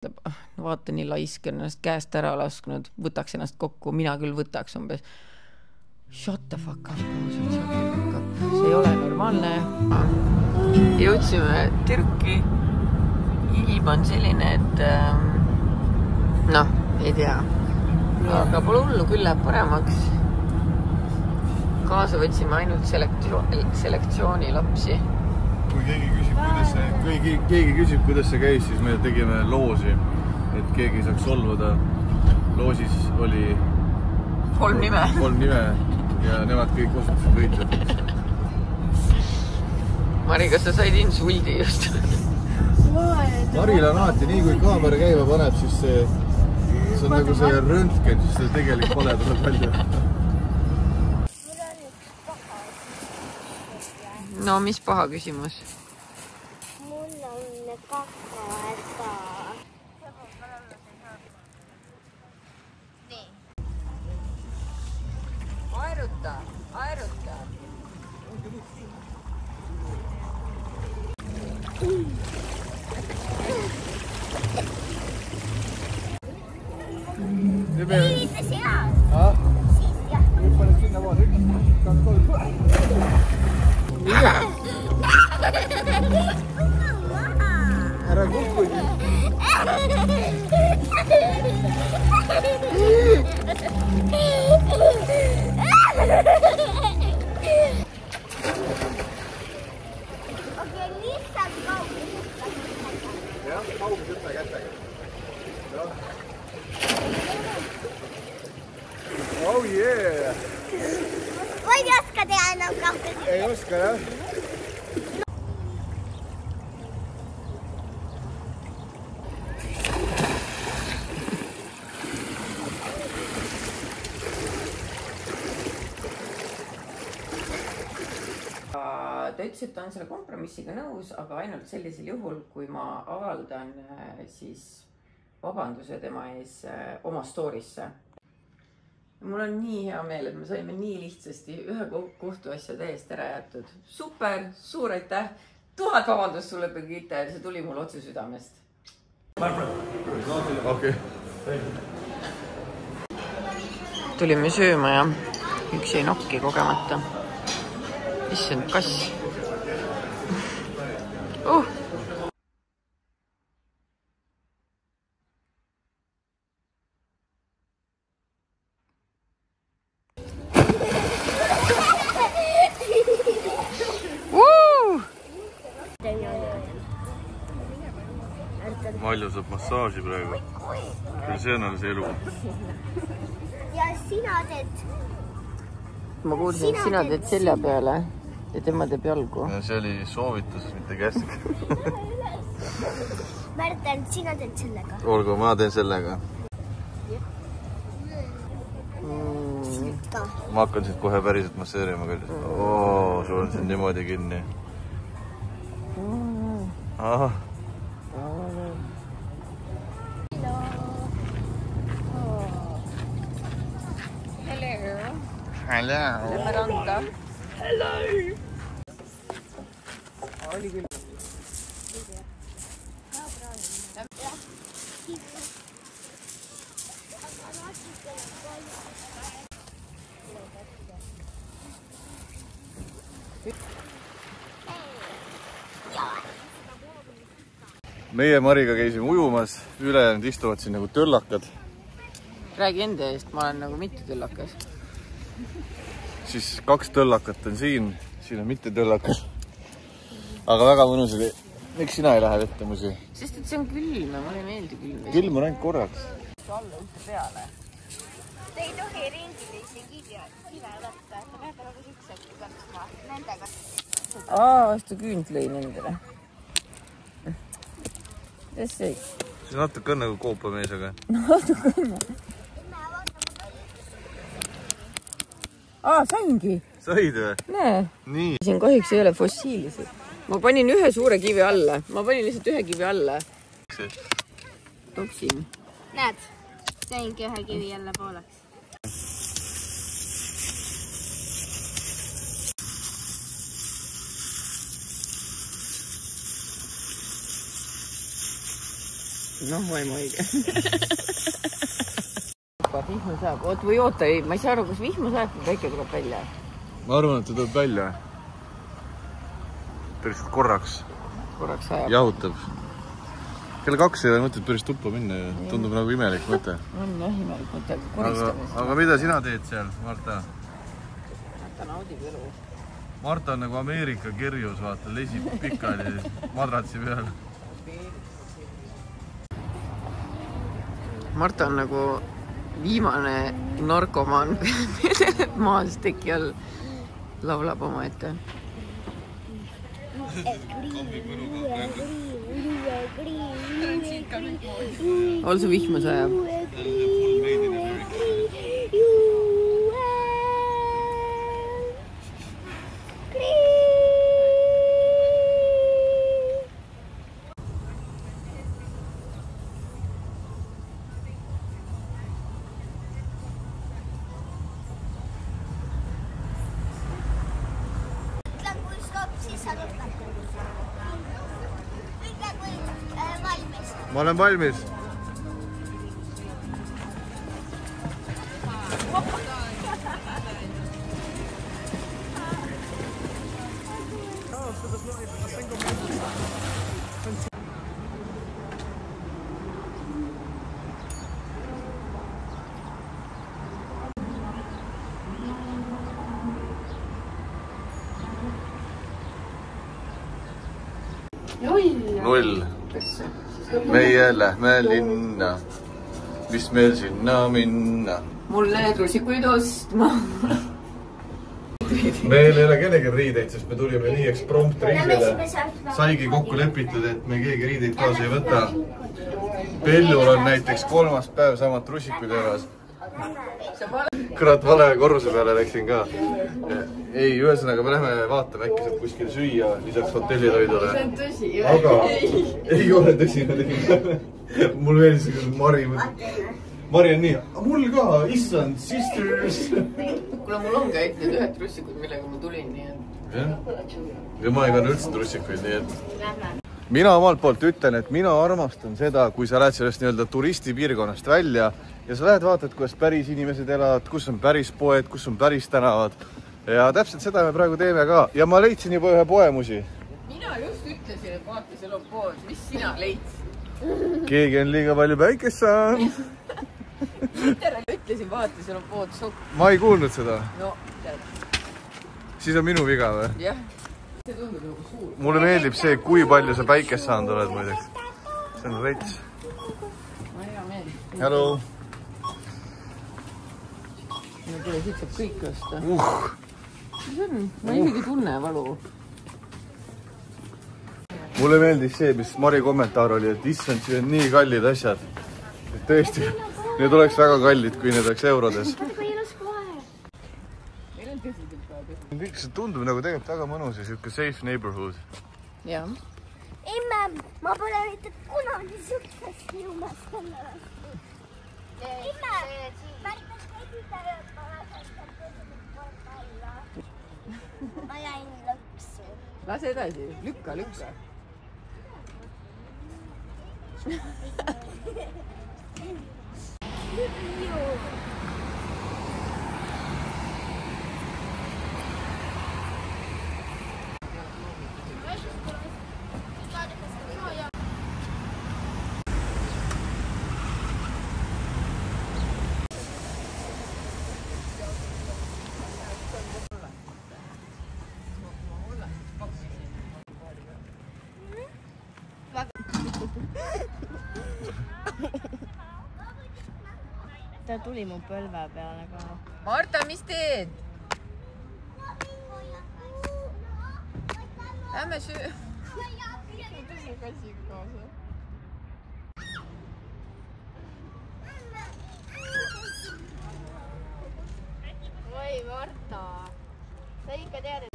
vaata nii laisk on ennast käest ära lasknud, võtaks ennast kokku, mina küll võtaks umbes. Shut the fuck up, see ei ole normaalne. Jõudsime Türki. Ilm on selline, et noh, ei tea. Aga pole hullu, küll läheb paremaks. Kaasa võtsime ainult selektsiooni lapsi. Kui keegi küsib, kuidas see käis, siis me tegime loosi, et keegi saaks solvada. Loosis oli 3 nime ja nemad kõik osutasid võitlevad. Mari, kas sa said insuldi just? Maril on alati nii, kui kaamera käima paneb, siis see on nagu see röntgen, siis see tegelik pole tuleb välja. No, mis paha küsimus? Mul on kakahäda. Nii. Aeruta. Viite seal. Siis jah. Nüüd paned sinna vaad 1, 2, 3. Ära kukkugi. Okei, lihtsalt kaugu. Jah, kaugu sütta kättega. Oh yeah! Ma ei oska teha enam kaugu. Ei oska, jah? Ta ütles, et ta on selle kompromissiga nõus, aga ainult sellisel juhul, kui ma avaldan siis vabanduse tema ees oma story'sse. Mul on nii hea meel, et me saime nii lihtsasti ühe kohtuasja täiesti ära jätud. Super, suur aitäh! 1000 vabandust sulle, Birgitte, see tuli mul otse südamest. Okei. Tulime sööma ja üks jäi nokki kogemata. Issand, kass. Malju saab massaaži praegu. Küll see on alles elu. Ja sina teed. Ma kuulsin, et sina teed selja peale ja tema teeb jalgu. See oli soovitus, mitte käsk. Märten, sina teed sellega. Olgu, ma teen sellega. Ma hakkan siit kohe päriselt masseerima küll. Sul on siin niimoodi kinni. Hello. Lähme randa. Hello. Oli küll. Meie Mariga käisime ujumas, ülejäänud istuvad siin nagu töllakad. Räägi enda eest, ma olen nagu mitte töllakas. Siis 2 töllakat on siin on mitte töllakas. Aga väga mõnus oli. Miks sina ei lähe vette musi? Sest et see on külm ja mulle ei meeldi külm. Külm on ainult korraks. Alla ühte peale. Te ei tohi ringilisi kive võtta, et peab nagu siuksed võtma nendega. Vastu küünt lõi nendele. Kes see? See natuke on nagu koopamees, aga... Natuke on. Saingi. Said või? Näe. Nii. Siin kahjuks ei ole fossiilisi. Ma panin ühe suure kivi alla. Ma panin lihtsalt ühe kivi alla. Topsin. Näed, saingi ühe kivi jälle pooleks. noh, vaimu õige. Vihma saab. Oot, või oota, ei, ma ei saa aru, kas vihma saab, kui päike tuleb välja. Ma arvan, et ta tuleb välja. Päris korraks ajab. Jahutab. Kell 2 ei ole mõtet päris tuppa minna ja tundub nagu imelik mõte. On jah, imelik mõte. Koristamis. Aga mida sina teed seal, Marta? Ta naudib elu. Marta on nagu Ameerika kirjus, vaata, lesib pikali madratsi peal. Marta on nagu viimane narkomaan maas teki all laulab oma ette. Also vihma sajab. Ma olen valmis. Null. Meie lähme linna, mis meil sinna minna. Mulle trusikuid ostma. Meil ei ole kellegi riideid, sest me tulime nii eksprompt reisile. Saigi kokku lepitud, et me keegi riideid kaasa ei võta. Pellul on näiteks 3. päev samad trussikud jagas. Kurat, vale korruse peale läksin ka. Ei, ühesõnaga me lähme vaatame, äkki saab kuskil süüa lisaks hotellitoidule. See on tõsi. Aga ei ole tõsi. Mul meeldis Mari on nii, mul ka, issand, sisters. Kuule, mul on käid need ühed trussikud, millega ma tulin, nii et... Ja ma ei kanna üldse trussikuid, nii et... Mina omalt poolt ütlen, et mina armastan seda, kui sa lähed sellest nii-öelda turistipiirkonnast välja ja sa lähed vaatad, kuidas päris inimesed elavad, kus on päris poed, kus on päris tänavad. Ja täpselt seda me praegu teeme ka. Ja ma leidsin juba ühe poemusi. Mina just ütlesin, et vaata, seal on pood. Mis sina leidsid? Keegi on liiga palju päikest saanud. Ütlesin, vaata, seal on pood sokk. Ma ei kuulnud seda. No, tead. Siis on minu viga või? Jah. See tundub nagu suur. Mulle meeldib see, kui palju sa päikest saanud oled muideks. See on rets. Ma hea meeldib. Hello. No tule, siit saab kõik osta. Mis on? Ma isegi tunne valu. Mulle meeldis see, mis Mari kommentaar oli, et issand, siin on nii kallid asjad. Et tõesti, need oleks väga kallid, kui need oleks eurodes. See tundub nagu tegelikult väga mõnus ja siuke safe neighborhood. Jah. Emme, ma pole mitte kunagi suhtes ilmast enne vastu. Emme, märkas käibida ööpa ma jäin lõksu. Lase edasi, lükka. Ta tuli mu põlve peale ka. Marta, mis teed? Lähme söö. Tõsi kassiga kaasa. Oi, Marta. Sa ikka tead, et...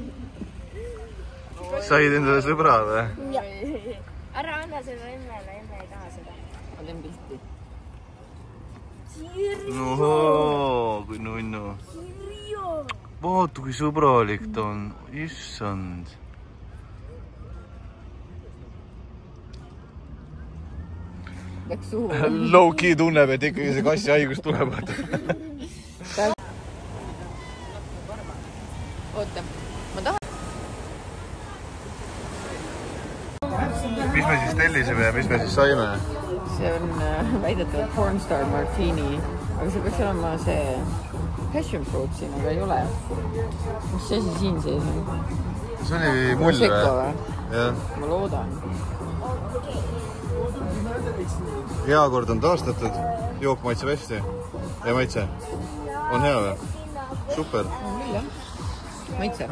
Said endale sõbra või? Ära anna seda emmele, emme ei taha seda. Ma teen pilti. Ohoo, kui nunnu. Vaata, kui sõbralik ta on. Issand. läks suhu. Low-key tunneb, et ikkagi see kassi haigus tuleb. Oota, ma tahan... Mis me siis tellisime ja mis me siis saime? See on väidetavalt Pornstar Martini, aga see peaks olema see passion fruit siin, aga ei ole. Mis see asi siin sees on? See oli mull või? Jah. Ma loodan. Hea kord on taastatud. Jook maitseb hästi. Ei maitse? On hea või? Super. On küll, jah. Maitse.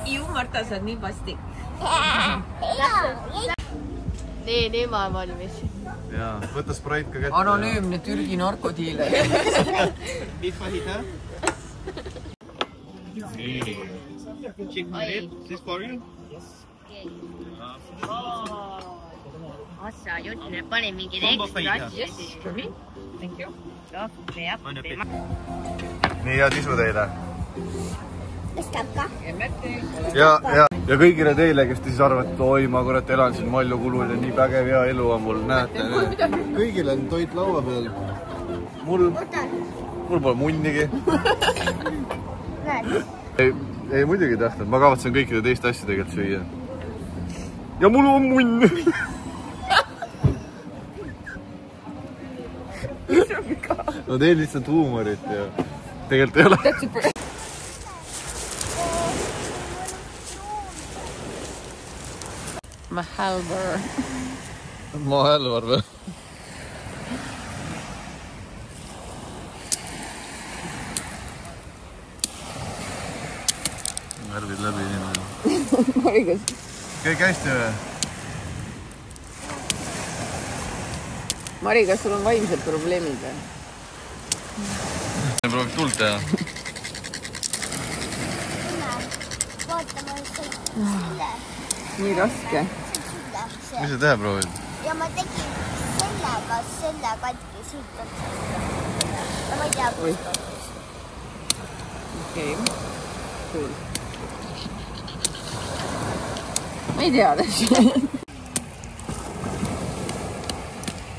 Ju, Marta, sa oled nii pastik. Nii ma olen valmis. Jaa, võta Sprite ka kätte. Anonüümne Türgi narkodiiler. Beef fajita. Chicken rib, this for you? Assa, Jutne pani mingid ekstra asju. Thank you. Nii, head isu teile. Kas käib ka? Ja kõigile teile, kes te siis arvate, et oi, ma kurat elan siin Malju kulul ja nii pägev hea elu on mul, näete. Kõigil on toit laua peal. Mul pole munnigi. Ei, muidugi tahtnud. Ma kavatsen kõikide teiste asju tegelikult süüa. Ja mul on munn! No teen lihtsalt huumorit ja tegelikult ei ole. Ma hälvar. Ma hälvar või? Värvid läbi inimene. Marikas. Kõik hästi või? Mari, kas sul on vaimsed probleemid või? Proovib tuld teha. Vaata, ma selle. Nii raske. Mis sa teha proovid? Ja ma tegin sellega, selle katki siit otsast. Ja ma ei tea, kus otsast. Okei. Cool. Ma ei tea täpselt.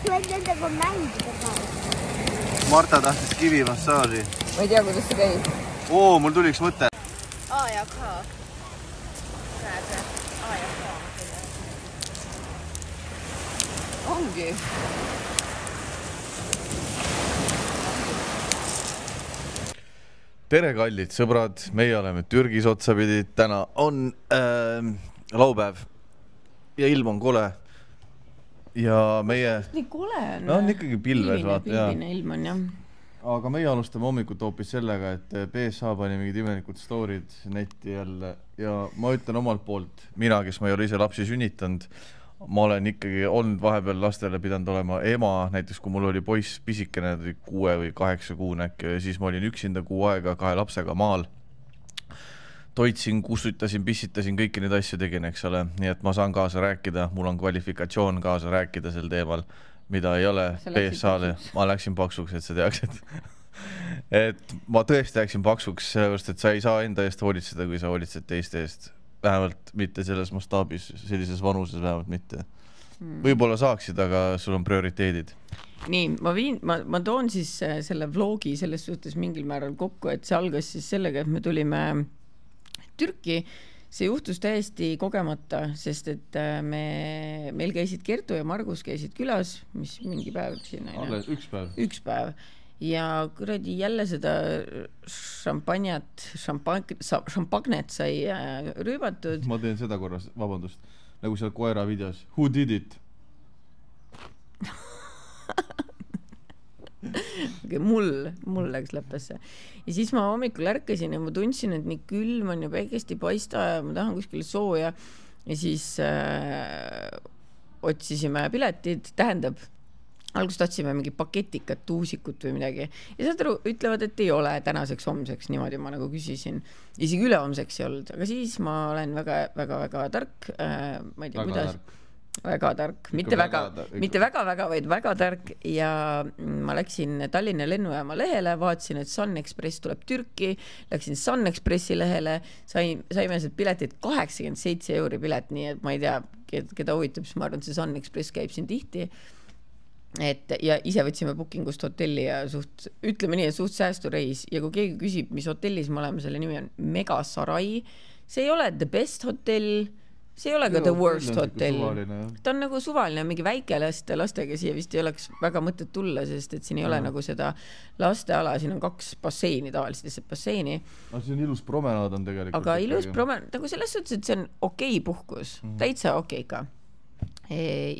Sa võid nendega mängida ka. Marta tahtis kivimassaaži. Ma ei tea, kuidas see käib. Oo, mul tuli üks mõte. A ja K. Praegu. A ja K. Ongi. Tere, kallid sõbrad, meie oleme Türgis otsapidi. Täna on laupäev ja ilm on kole. Ja meie... Nii kole on. No on ikkagi pilves, vaata. Pilvine ilm on, jah. Aga meie alustame hommikut hoopis sellega, et BSA pani mingid imelikult storid netti jälle. Ja ma ütlen omalt poolt, mina, kes ma ei ole ise lapsi sünnitanud, ma olen ikkagi olnud vahepeal lastele pidanud olema ema, näiteks kui mul oli poiss pisikene, 6 või 8 kuun äkki, ja siis ma olin üksinda 6 aega 2 lapsega maal. Toitsin, kustutasin, pissitasin, kõiki neid asju tegin, eks ole. Nii et ma saan kaasa rääkida, mul on kvalifikatsioon kaasa rääkida sel teemal, mida ei ole BSA-le. Ma läksin paksuks, et sa teaksid. Et ma tõesti läksin paksuks, sellepärast, et sa ei saa enda eest hoolitseda, kui sa hoolitsed teiste eest. Vähemalt mitte selles mastaabis, sellises vanuses vähemalt mitte. Võib-olla saaksid, aga sul on prioriteedid. Nii, ma toon siis selle vlogi selles suhtes mingil määral kokku, et see algas siis sellega, et me tulime Türki. See juhtus täiesti kogemata, sest et meil käisid Kertu ja Margus käisid külas, mis mingi päev siin. Üks päev. Üks päev. Ja kuradi jälle seda šampagnet sai rüübatud. Ma teen seda korras, vabandust, nagu seal koera videos. Who did it? Okay, mul läks läppesse. Ja siis ma hommikul ärkasin ja ma tundsin, et nii külm on ja päikest ei paista ja ma tahan kuskile sooja. Ja siis otsisime piletid, tähendab, alguses tahtsime mingi paketikat, tuusikut või midagi. Ja saad aru, ütlevad, et ei ole tänaseks homseks, niimoodi ma nagu küsisin. Isegi üle homseks ei olnud, aga siis ma olen väga tark. Ma ei tea, kuidas. väga tark, mitte väga, vaid väga tark ja ma läksin Tallinna lennujaama lehele, vaatasin, et Sun Express tuleb Türki, läksin Sun Expressi lehele, saime sealt piletit 87 € pilet, nii et ma ei tea, keda huvitab, siis ma arvan, et see Sun Express käib siin tihti. Ja ise võtsime bookingust hotelli ja ütleme nii, et suht säästureis ja kui keegi küsib, mis hotellis me oleme, selle nimi on Megasarai, see ei ole the best hotell, see ei ole ka the worst hotel. Ta on nagu suvaline, mingi väike lastega siia vist ei oleks väga mõtet tulla, sest et siin ei ole nagu seda lasteala, siin on 2 basseini, tavaliselt lihtsalt basseini. Aga see on ilus promenaad on tegelikult. Aga ilus promenaad, nagu selles suhtes, et see on okei puhkus, täitsa okei ka.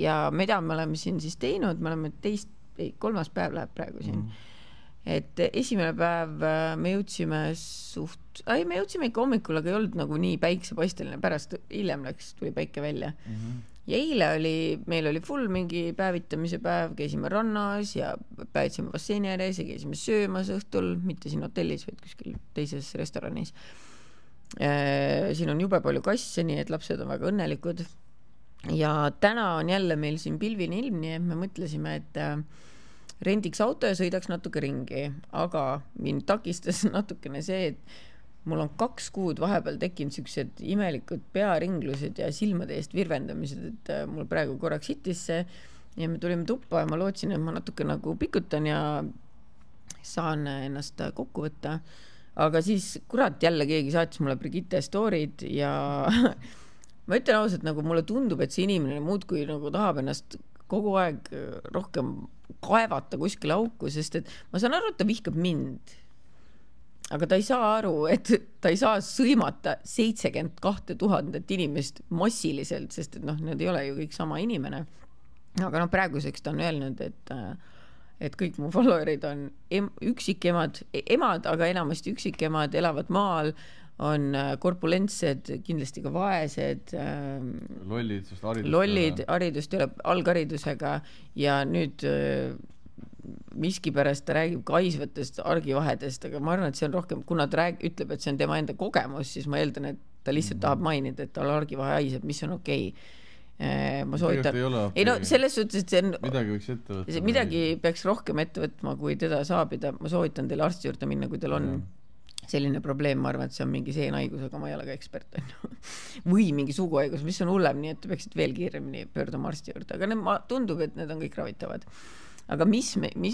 Ja mida me oleme siin siis teinud, me oleme 3. päev läheb praegu siin. Et esimene päev me jõudsime me jõudsime ikka hommikul, aga ei olnud nagu nii päiksepaisteline, pärast hiljem tuli päike välja. Ja eile meil oli full mingi päevitamise päev, käisime rannas ja päevitsime basseini ääres ja käisime söömas õhtul, mitte siin hotellis, vaid kuskil teises restoranis. Siin on jube palju kasse, nii et lapsed on väga õnnelikud. Ja täna on jälle meil siin pilvini ilm, nii et me mõtlesime, et rendiks auto ja sõidaks natuke ringi, aga mind takistas natukene see, et mul on 2 kuud vahepeal tekkinud sellised imelikud pearinglused ja silmade eest virvendamised, et mul praegu korraks hitisse ja me tulime tuppa ja ma lootsin, et ma natuke nagu pikutan ja saan ennast kokku võtta. Aga siis kurat jälle keegi saatis mulle Brigitte story'd ja ma ütlen ausalt, nagu mulle tundub, et see inimene muudkui nagu tahab ennast kogu aeg rohkem kaevata kuskil auku, sest et ma saan aru, et ta vihkab mind. Aga ta ei saa aru, et ta ei saa sõimata 72 000 inimest massiliselt, sest et need ei ole ju kõik sama inimene. Aga praeguseks ta on öelnud, et kõik mu followerid on üksikemad, aga enamasti üksikemad, elavad maal, on korpulentsed, kindlasti ka vaesed, lollid, sest haridust ei ole algharidusega ja nüüd miskipärast ta räägib kaisvatest argivahedest, aga ma arvan, et see on rohkem, kuna ta ütleb, et see on tema enda kogemus, siis ma eeldan, et ta lihtsalt tahab mainida, et tal argivahe haiseb, mis on okei. Ma soovitan, selles suhtes, et see on midagi peaks rohkem ette võtma, kui teda saabida, ma soovitan teile arsti juurde minna, kui teil on selline probleem, ma arvan, et see on mingi seenhaigus, aga ma ei ole ka ekspert või mingi suguhaigus, mis on hullem, nii et te peaksid veel kiiremini pöörduma arsti juurde, aga tundub, et need on kõik ravitavad. Aga mis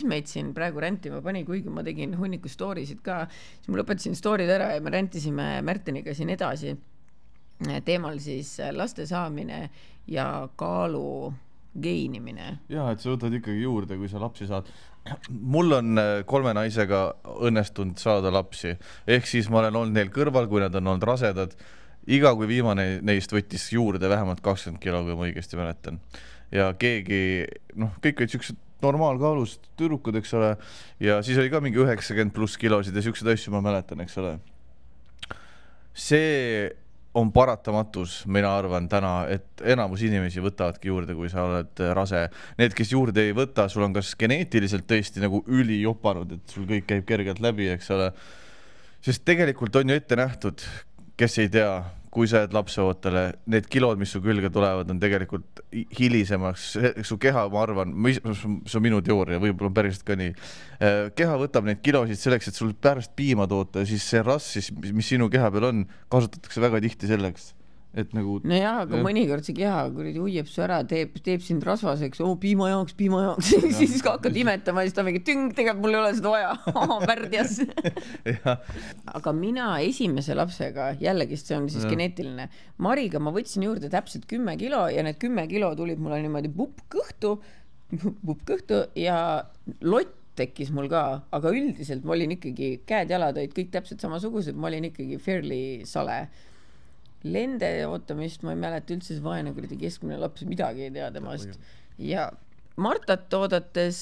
meid siin praegu rentima pani, kuigi ma tegin hunniku storysid ka, siis ma lõpetasin story'd ära ja me rentisime Märteniga siin edasi teemal siis laste saamine ja kaalu geinimine. Jah, et sa võtad ikkagi juurde, kui sa lapsi saad. Mul on 3 naisega õnnestunud saada lapsi. Ehk siis ma olen olnud neil kõrval, kui nad on olnud rasedad. Iga kui viimane neist võttis juurde vähemalt 20 kilo, kui ma õigesti mäletan. Ja keegi, kõik olid sellised normaalkaalus tüdrukud, eks ole. Ja siis oli ka mingi 90+ kilosid ja sellised asju ma mäletan, eks ole. See on paratamatus, mina arvan täna, et enamus inimesi võtavadki juurde, kui sa oled rase. Need, kes juurde ei võta, sul on kas geneetiliselt tõesti nagu üli jopanud, et sul kõik käib kergelt läbi, eks ole. Sest tegelikult on ju ette nähtud, kes ei tea, kui sa jääd lapseootele, need kilod, mis su külge tulevad, on tegelikult hilisemaks. Su keha, ma arvan, see on minu teooria, võib-olla on päriselt ka nii. Keha võtab neid kilosid selleks, et sul pärast piima toota, siis see rassis, mis sinu keha peal on, kasutatakse väga tihti selleks. Et nagu, no jah, aga mõnikord see keha uieb su ära, teeb sind rasvaseks, piima jaoks, siis hakkad imetama, siis ta mingi tegelikult mul ei ole seda vaja, värdjas. Aga mina esimese lapsega, jällegi see on siis geneetiline, Mariga ma võtsin juurde täpselt 10 kilo ja need 10 kilo tulid mulle niimoodi pupp kõhtu ja lott tekkis mul ka, aga üldiselt ma olin ikkagi, käed-jalad olid kõik täpselt samasugused, ma olin ikkagi fairly sale. Lende ootamist ma ei mäleta üldse, see vaene kuradi keskmine laps midagi ei tea temast. Ja Martat oodates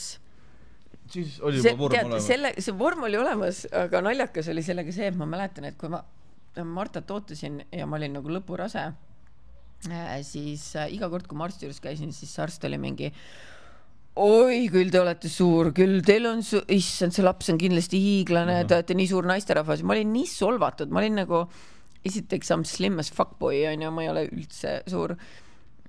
siis oli juba vorm olemas. See vorm oli olemas, aga naljakas oli sellega see, et ma mäletan, et kui ma Martat ootasin ja ma olin nagu lõpurase, siis iga kord, kui ma arsti juures käisin, siis arst oli mingi oi, küll te olete suur, küll teil on issand, see laps on kindlasti hiiglane, te olete nii suur naisterahvas. Ma olin nii solvatud, ma olin nagu esiteks I'm slim as fuckboy, ma ei ole üldse suur.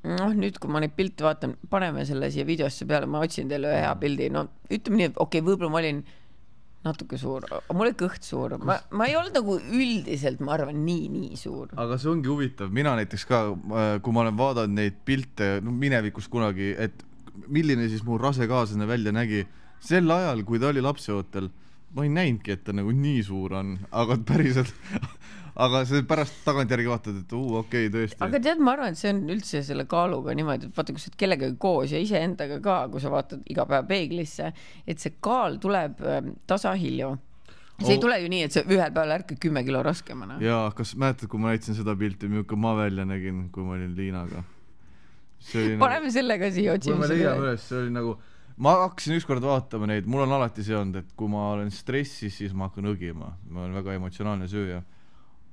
noh, nüüd kui ma neid pilte vaatan, paneme selle siia videosse peale, ma otsin teile ühe hea pildi, no ütleme nii, et okei, võib-olla ma olin natuke suur, mul oli kõht suur, ma ei olnud nagu üldiselt, ma arvan, nii suur. Aga see ongi huvitav, mina näiteks ka, kui ma olen vaadanud neid pilte minevikus kunagi, et milline siis mu rasekaaslane välja nägi, sel ajal, kui ta oli lapseootel, ma ei näinudki, et ta nagu nii suur on, aga päriselt aga see pärast tagantjärgi vaatad, et okei, tõesti. Aga tead, ma arvan, et see on üldse selle kaaluga niimoodi, et vaata, kui sa oled kellegagi koos ja iseendaga ka, kui sa vaatad iga päev peeglisse, et see kaal tuleb tasahilju. See ei tule ju nii, et sa ühel päeval ärkad 10 kilo raskemana. Jaa, kas mäletad, kui ma näitasin seda pilti, milline ma välja nägin, kui ma olin Liinaga? Paneme selle ka siia otsime. Kui me leiame üles, see oli nagu... Ma hakkasin ükskord vaatama neid, mul on alati see olnud, et kui ma olen stressis, siis ma hakkan õgima. Ma olen väga emotsionaalne sööja.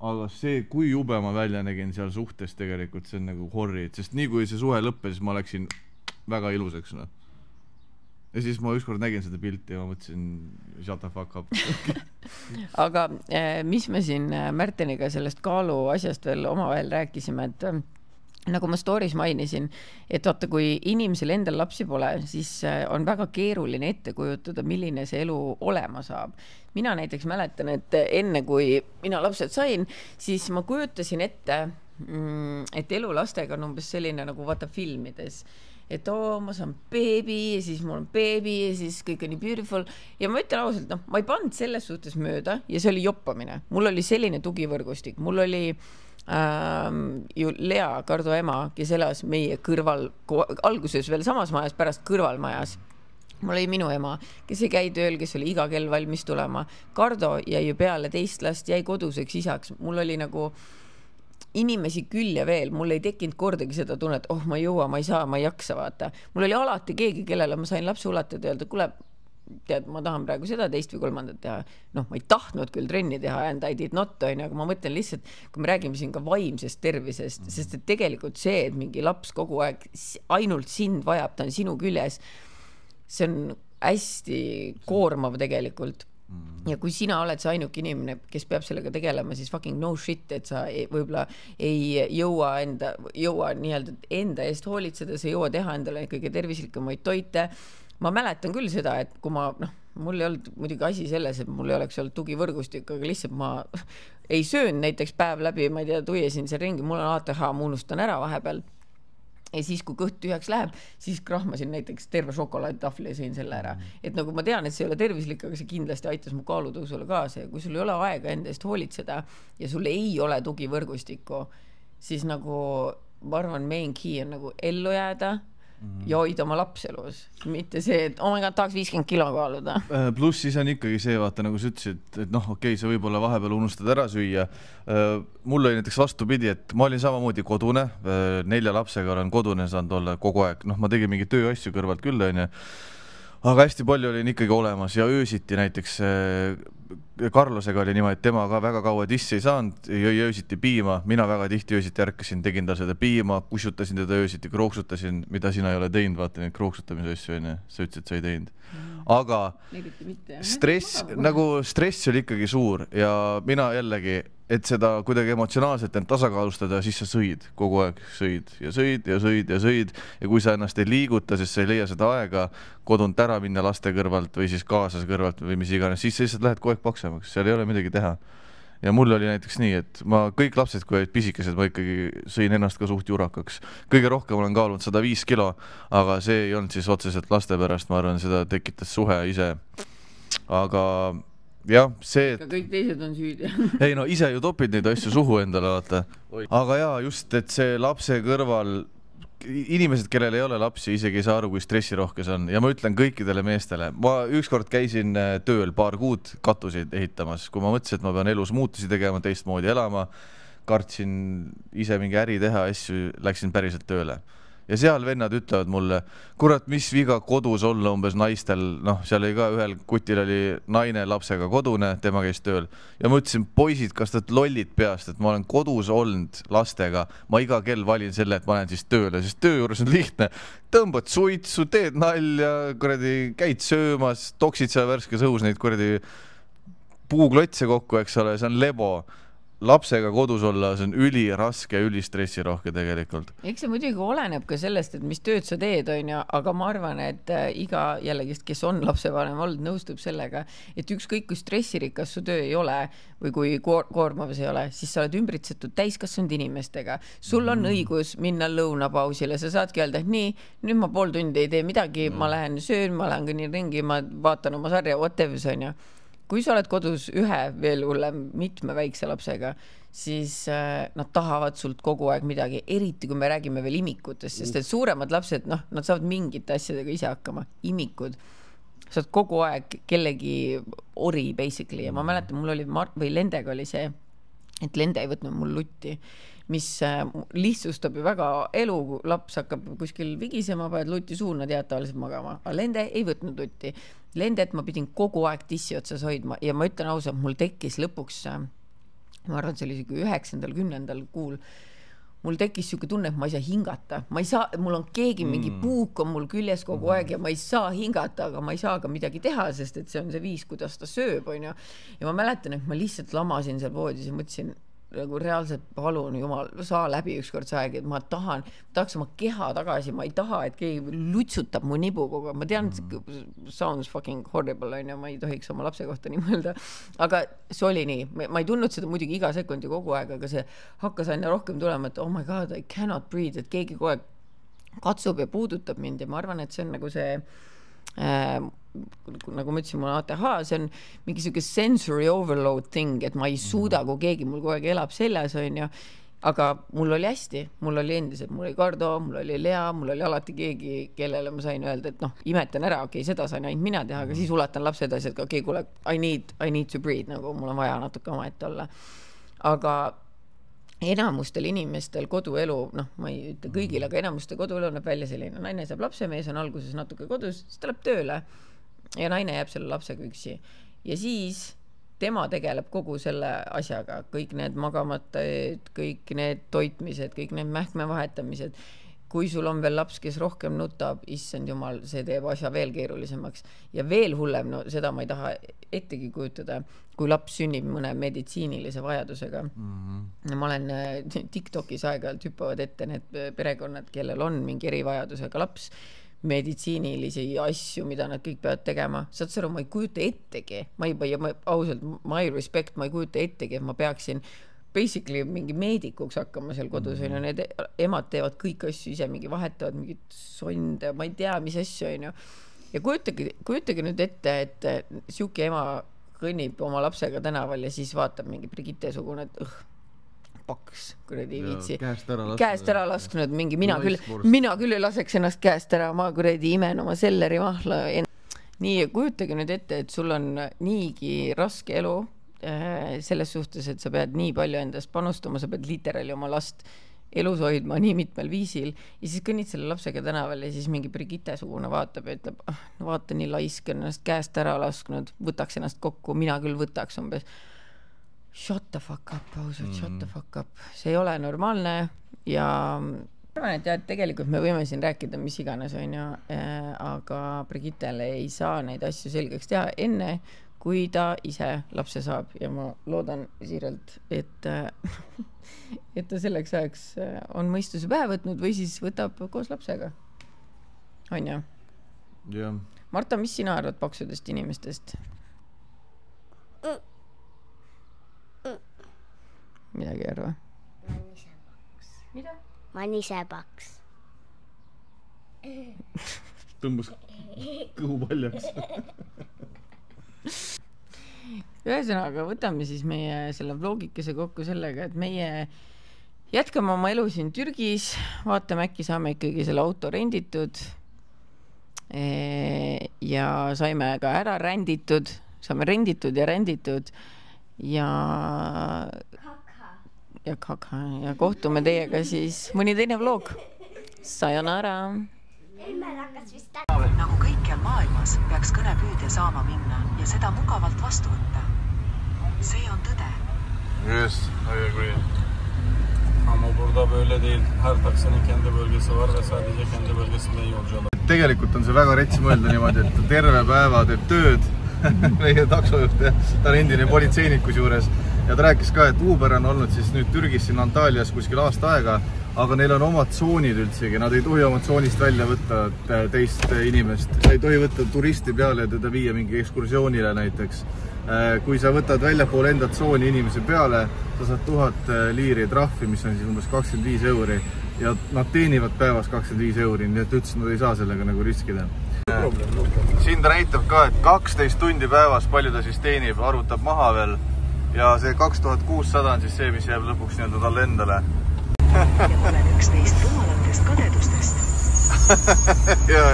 Aga see, kui jube ma välja nägin seal suhtes tegelikult, see on nagu horrid, sest nii kui see suhe lõppes, siis ma läksin väga ilusaks. No. Ja siis ma ükskord nägin seda pilti ja ma mõtlesin, shut the fuck up. Aga mis me siin Märteniga sellest kaalu asjast veel omavahel rääkisime, et nagu ma stories mainisin, et vaata, kui inimesel endal lapsi pole, siis on väga keeruline ette kujutada, milline see elu olema saab. Mina näiteks mäletan, et enne kui mina lapsed sain, siis ma kujutasin ette, et elu lastega on umbes selline nagu vaata filmides. Et ma saan beebi ja siis mul on beebi ja siis kõik on nii beautiful. Ja ma ütlen ausalt, ma ei pannud selles suhtes mööda ja see oli joppamine. Mul oli selline tugivõrgustik. Mul oli ju Lea, Kardo ema, kes elas meie kõrval, alguses veel samas majas, pärast kõrvalmajas. Mul oli minu ema, kes ei käi tööl, kes oli iga kell valmis tulema. Kardo jäi ju peale teist last, jäi koduseks isaks. Mul oli nagu inimesi küll ja veel. Mul ei tekkinud kordagi seda tunnet, ma ei jõua, ma ei saa, ma ei jaksa vaata. Mul oli alati keegi, kellele ma sain lapse ulatada ja öelda, kuule, tead, ma tahan praegu seda teist või kolmandat teha. Noh, ma ei tahtnud küll trenni teha and I did not, aga ma mõtlen lihtsalt, kui me räägime siin ka vaimsest tervisest, sest et tegelikult see, et mingi laps kogu aeg ainult sind vajab, ta on sinu küljes, see on hästi koormav tegelikult. Ja kui sina oled see ainuke inimene, kes peab sellega tegelema, siis fucking no shit, et sa võib-olla ei jõua enda eest hoolitseda, sa ei jõua teha endale kõige tervislikumaid toite. Ma mäletan küll seda, et kui mul ei olnud muidugi asi selles, et mul ei oleks olnud tugivõrgustik, aga lihtsalt ma ei söön näiteks päev läbi, ma ei tea, tuiesin see ringi, mul on ATH, ma unustan ära vahepeal. Ja siis, kui kõht tühjaks läheb, siis krahmasin näiteks terve šokolaadtahvli ja sõin selle ära. Et nagu ma tean, et see ei ole tervislik, aga see kindlasti aitas mu kaalutõusule kaasa. Ja kui sul ei ole aega enda eest hoolitseda ja sul ei ole tugivõrgustikku, siis nagu, ma arvan, main key on nagu ellu jääda ja hoida oma laps elus. Mitte see, et my god, tahaks 50 kilo kaaluda. Pluss siis on ikkagi see, vaata, nagu sa ütlesid, et okei, sa võib-olla vahepeal unustad ära süüa. Mul oli näiteks vastupidi, et ma olin samamoodi kodune, 4 lapsega olen kodune saanud olla kogu aeg. Ma tegin mingi tööasju kõrvalt küll, aga hästi palju olin ikkagi olemas ja öösiti näiteks Karlosega oli niimoodi, et tema ka väga kaua tissi ei saanud, jõi öösiti piima, mina väga tihti öösiti ärkasin, tegin ta seda piima, kussutasin teda öösiti, krooksutasin, mida sina ei ole teinud, vaata neid krooksutamise asju, sa ütlesid, et sa ei teinud. Aga stress oli ikkagi suur ja mina jällegi, et seda kuidagi emotsionaalselt end tasakaalustada, siis sa sõid, kogu aeg sõid ja kui sa ennast ei liiguta, siis sa ei leia seda aega kodunt ära minna laste kõrvalt või siis kaasas kõrvalt või mis iganes, siis sa lihtsalt lähed kogu aeg paksemaks, seal ei ole midagi teha. Ja mul oli näiteks nii, et ma kõik lapsed, kui olid pisikesed, ma ikkagi sõin ennast ka suht jurakaks. Kõige rohkem olen kaalunud 105 kilo, aga see ei olnud siis otseselt laste pärast, ma arvan, seda tekitas suhe ise. Aga jah, see... Kõik teised on süüdi. Ei ise ju topid neid asju suhu endale, vaata. Aga jaa, just, et see lapse kõrval inimesed, kellel ei ole lapsi, isegi ei saa aru, kui stressirohkes on. Ja ma ütlen kõikidele meestele. Ma ükskord käisin tööl paar kuud katusid ehitamas. Kui ma mõtlesin, et ma pean elus muutusi tegema, teistmoodi elama, kartsin ise mingi äri teha asju, läksin päriselt tööle. Ja seal vennad ütlevad mulle, kurat, mis viga kodus olla umbes naistel, seal oli ka ühel kutil oli naine lapsega kodune, tema käis tööl. Ja ma ütlesin, poisid, kas te lollid peast, et ma olen kodus olnud lastega, ma iga kell valin selle, et ma lähen siis tööle, sest töö juures on lihtne. Tõmbad suitsu, teed nalja, käid söömas, toksid seal värskes õhus neid puuklotse kokku, eks ole, see on lebo. lapsega kodus olla, see on üliraske, ülistressirohke tegelikult. Eks see muidugi oleneb ka sellest, et mis tööd sa teed, on ju, aga ma arvan, et iga jällegist, kes on lapsevanem olnud, nõustub sellega, et ükskõik kui stressirikas su töö ei ole või kui koormav see ei ole, siis sa oled ümbritsetud täiskasvanud inimestega. Sul on õigus minna lõunapausile, sa saadki öelda, et nii, nüüd ma pool tundi ei tee midagi, ma lähen söön, ma lähen kõnnin ringi, ma vaatan oma sarja, whatever, on ju. Kui sa oled kodus ühe veel hullem mitme väikse lapsega, siis nad tahavad sult kogu aeg midagi, eriti kui me räägime veel imikutest, sest et suuremad lapsed, nad saavad mingite asjadega ise hakkama. Imikud, sa oled kogu aeg kellegi ori basically ja ma mäletan, mul oli, või Lendega oli see, et Lende ei võtnud mul lutti, mis lihtsustab ju väga elu, laps hakkab kuskil vigisema, paned lutti suur, nad jäävad tavaliselt magama, aga Lende ei võtnud lutti. Lendet ma pidin kogu aeg tissi otsas hoidma ja ma ütlen ausalt, mul tekkis lõpuks, ma arvan, see oli 9.–10. kuul, mul tekkis siuke tunne, et ma ei saa hingata. Ma ei saa, mul on keegi, mingi puuk on mul küljes kogu aeg ja ma ei saa hingata, aga ma ei saa ka midagi teha, sest et see on see viis, kuidas ta sööb, on ju. Ja ma mäletan, et ma lihtsalt lamasin seal voodis ja mõtlesin, nagu reaalselt palun, jumal, saa läbi ükskord see aeg, et ma tahaks oma keha tagasi, ma ei taha, et keegi lutsutab mu nibu kogu aeg. Ma tean, et sounds fucking horrible, on ja ma ei tohiks oma lapse kohta nii mõelda, aga see oli nii. Ma ei tundnud seda muidugi iga sekundi kogu aeg, aga see hakkas aina rohkem tulema, et oh my god, I cannot breathe, et keegi kogu aeg katsub ja puudutab mind ja ma arvan, et see on nagu see nagu ma ütlesin, mul on ATH, see on mingi siuke sensory overload thing, et ma ei suuda, kui keegi mul kogu aeg elab seljas, on ju, aga mul oli hästi, mul oli endiselt, mul oli Kardo, mul oli Lea, mul oli alati keegi, kellele ma sain öelda, et imetan ära, okei, seda sain ainult mina teha, aga siis ulatan lapsed asjad, et okei, kuule, I need to breathe, nagu mul on vaja natuke omaette olla. Aga enamustel inimestel koduelu, ma ei ütle kõigil, aga enamustel koduelu näeb välja selline, naine saab lapse, mees on alguses natuke kodus, siis ta läheb tööle ja naine jääb selle lapsega üksi ja siis tema tegeleb kogu selle asjaga, kõik need magamata, kõik need toitmised, kõik need mähkme vahetamised. Kui sul on veel laps, kes rohkem nutab, issand jumal, see teeb asja veel keerulisemaks ja veel hullem, seda ma ei taha ettegi kujutada, kui laps sünnib mõne meditsiinilise vajadusega. Ja ma olen TikTokis aeg-ajalt hüppavad ette need perekonnad, kellel on mingi erivajadusega laps, meditsiinilisi asju, mida nad kõik peavad tegema. Saad sa aru, ma ei kujuta ettegi, ausalt, my respect, ma ei kujuta ettegi, et ma peaksin basically mingi meedikuks hakkama seal kodus, on ju, need emad teevad kõik asju ise, mingi vahetavad mingit sonde, ma ei tea, mis asju, on ju. Ja kujutage nüüd ette, et siuke ema kõnnib oma lapsega tänaval ja siis vaatab mingi Brigitte-sugune, et paks, kuradi viitsi. Käest ära lasknud, mingi mina küll ei laseks ennast käest ära, ma kuradi imen oma selleri mahla. Nii, kujutage nüüd ette, et sul on niigi raske elu, selles suhtes, et sa pead nii palju endast panustama, sa pead literaali oma last elus hoidma nii mitmel viisil ja siis kõnnid selle lapsega tänaval ja siis mingi Brigitte-sugune vaatab ja ütleb, vaata nii laisk on ennast käest ära lasknud, võtaks ennast kokku, mina küll võtaks umbes. Shut the fuck up, ausalt, shut the fuck up. See ei ole normaalne ja arvan, et tegelikult me võime siin rääkida mis iganes, on ju, aga Brigittele ei saa neid asju selgeks teha enne, kui ta ise lapse saab ja ma loodan siiralt, et ta selleks ajaks on mõistuse pähe võtnud või siis võtab koos lapsega. On ju? Yeah. Marta, mis sina arvad paksudest inimestest? Midagi ei arva? Ma on ise paks. Mida? Ma on ise paks. Tõmbus kõhu paljaks. Ühesõnaga, võtame siis meie selle vlogikese kokku sellega, et meie jätkame oma elu siin Türgis, vaatame äkki saame ikkagi selle auto renditud ja saime ka ära renditud, saame renditud ja kohtume teiega siis mõni teine vlog. Sayonara! Nagu kõikjal maailmas peaks kõnepüüdja saama minna ja seda mugavalt vastu võtta. See on tõde. Yes, I agree. Ama burada böyle değil. Her taksinin kendi bölgesi var ve sadece kendi bölgesinde yolcular. Tegelikult on see väga retsi mõelda niimoodi, et terve päeva teeb tööd meie taksojuht, ta on endine politseinik kusjuures ja ta rääkis ka, et Uber on olnud siis nüüd Türgis siin Antalyas kuskil aasta aega, aga neil on omad tsoonid üldsegi, nad ei tohi oma tsoonist välja võtta teist inimest, sa ei tohi võtta turisti peale ja teda viia mingi ekskursioonile näiteks. Kui sa võtad väljapoole enda tsooni inimese peale, sa saad 1000 liiri trahvi, mis on siis umbes 25 euri ja nad teenivad päevas 25 euri, nii et ütles, nad ei saa sellega nagu riskida. Siin ta näitab ka, et 12 tundi päevas, palju ta siis teenib, arvutab maha veel ja see 2600 on siis see, mis jääb lõpuks nii-öelda talle endale. Ja olen 11 rumalatest kadedustest. Ja.